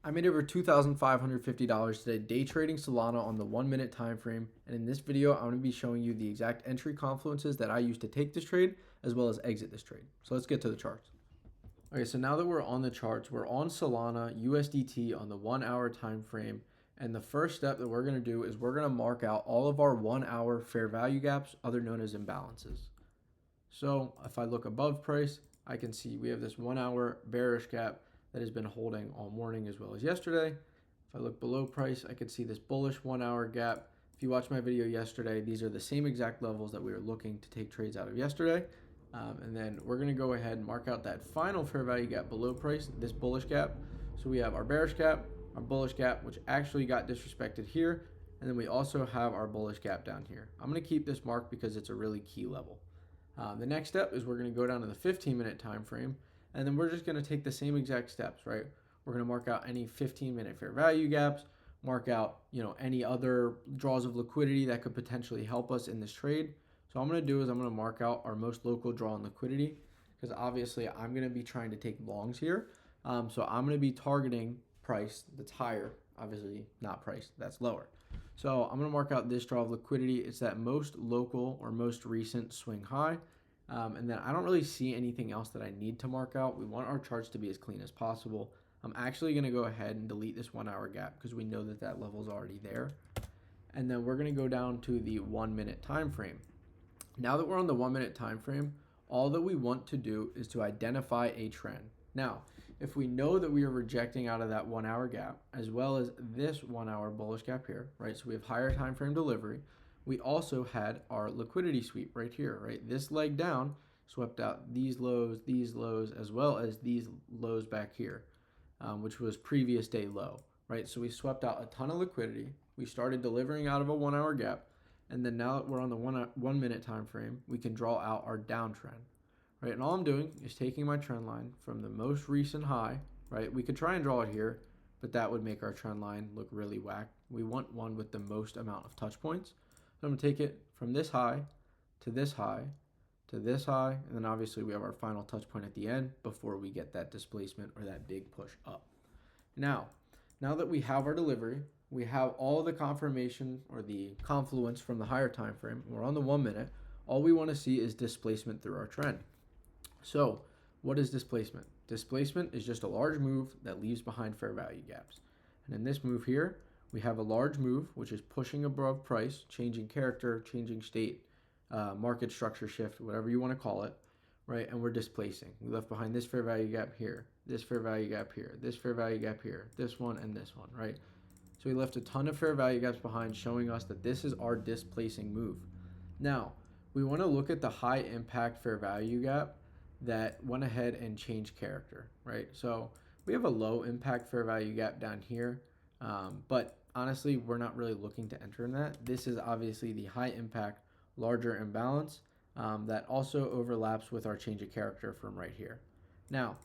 I made over $2,550 today day trading Solana on the 1 minute time frame, and in this video I'm going to be showing you the exact entry confluences that I use to take this trade as well as exit this trade. So let's get to the charts. Okay, so now that we're on the charts, we're on Solana USDT on the 1 hour time frame, and the first step that we're going to do is we're going to mark out all of our 1 hour fair value gaps, other known as imbalances. So if I look above price, I can see we have this 1 hour bearish gap that has been holding all morning as well as yesterday. If I look below price, I can see this bullish 1 hour gap. If you watched my video yesterday, these are the same exact levels that we were looking to take trades out of yesterday. And then we're going to go ahead and mark out that final fair value gap below price, this bullish gap. So we have our bearish gap, our bullish gap, which actually got disrespected here. And then we also have our bullish gap down here. I'm going to keep this marked because it's a really key level. The next step is we're going to go down to the 15-minute time frame, and then we're just going to take the same exact steps, right? We're going to mark out any 15-minute fair value gaps, mark out, any other draws of liquidity that could potentially help us in this trade. So what I'm going to do is I'm going to mark out our most local draw in liquidity, because obviously I'm going to be trying to take longs here. So I'm going to be targeting price that's higher, obviously not price that's lower. So I'm going to mark out this draw of liquidity. It's that most local or most recent swing high. And then I don't really see anything else that I need to mark out. We want our charts to be as clean as possible. I'm actually going to go ahead and delete this 1 hour gap because we know that that level is already there. And then we're going to go down to the 1 minute time frame. Now that we're on the 1 minute time frame, all that we want to do is to identify a trend. Now, if we know that we are rejecting out of that 1 hour gap, as well as this 1 hour bullish gap here, right? So we have higher time frame delivery. We also had our liquidity sweep right here, right? This leg down swept out these lows, as well as these lows back here, which was previous day low, right? So we swept out a ton of liquidity. We started delivering out of a 1 hour gap. And then now that we're on the 1 minute time frame, we can draw out our downtrend. Right, and all I'm doing is taking my trend line from the most recent high, right? We could try and draw it here, but that would make our trend line look really whack. We want one with the most amount of touch points. So I'm going to take it from this high to this high to this high, and then obviously we have our final touch point at the end before we get that displacement or that big push up. Now that we have our delivery, we have all the confirmation or the confluence from the higher time frame. We're on the 1 minute. All we want to see is displacement through our trend. So what is displacement? Displacement is just a large move that leaves behind fair value gaps. And in this move here, we have a large move, which is pushing above price, changing character, changing state, market structure shift, whatever you want to call it, right? And we're displacing. We left behind this fair value gap here, this fair value gap here, this fair value gap here, this one, and this one, right? So we left a ton of fair value gaps behind, showing us that this is our displacing move. Now, we want to look at the high impact fair value gap that went ahead and changed character, right? So we have a low impact fair value gap down here, but honestly, we're not really looking to enter in that. This is obviously the high impact, larger imbalance that also overlaps with our change of character from right here. Now,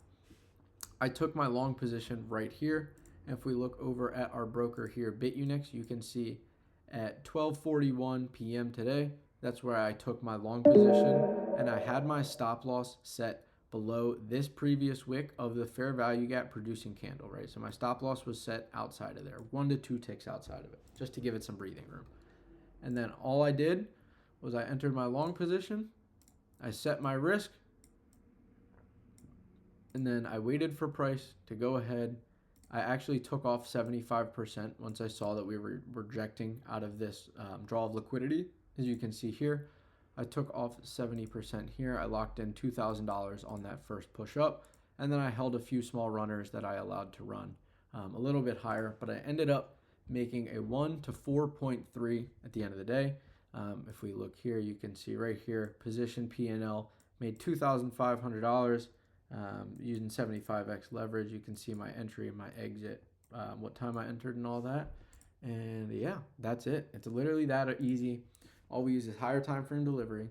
I took my long position right here. If we look over at our broker here, BitUnix, you can see at 12:41 p.m. today, that's where I took my long position, and I had my stop loss set below this previous wick of the fair value gap producing candle, right? So my stop loss was set outside of there, 1 to 2 ticks outside of it, just to give it some breathing room. And then all I did was I entered my long position, I set my risk, and then I waited for price to go ahead. I actually took off 75% once I saw that we were rejecting out of this draw of liquidity. As you can see here, I took off 70% here. I locked in $2,000 on that first push up, and then I held a few small runners that I allowed to run a little bit higher, but I ended up making a 1 to 4.3 at the end of the day. If we look here, you can see right here, position P&L made $2,500 using 75x leverage. You can see my entry and my exit, what time I entered and all that. And yeah, that's it. It's literally that easy. All we use is higher time frame delivery,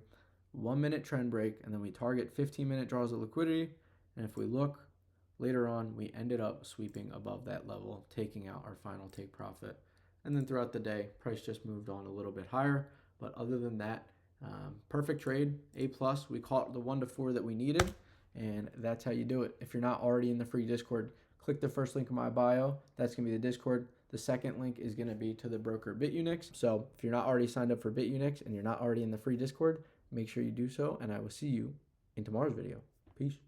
1 minute trend break, and then we target 15-minute draws of liquidity. And if we look later on, we ended up sweeping above that level, taking out our final take profit. And then throughout the day, price just moved on a little bit higher. But other than that, perfect trade, A+. We caught the 1 to 4 that we needed, and that's how you do it. If you're not already in the free Discord, click the first link in my bio. That's going to be the Discord. The second link is going to be to the broker BitUnix. So if you're not already signed up for BitUnix and you're not already in the free Discord, make sure you do so. And I will see you in tomorrow's video. Peace.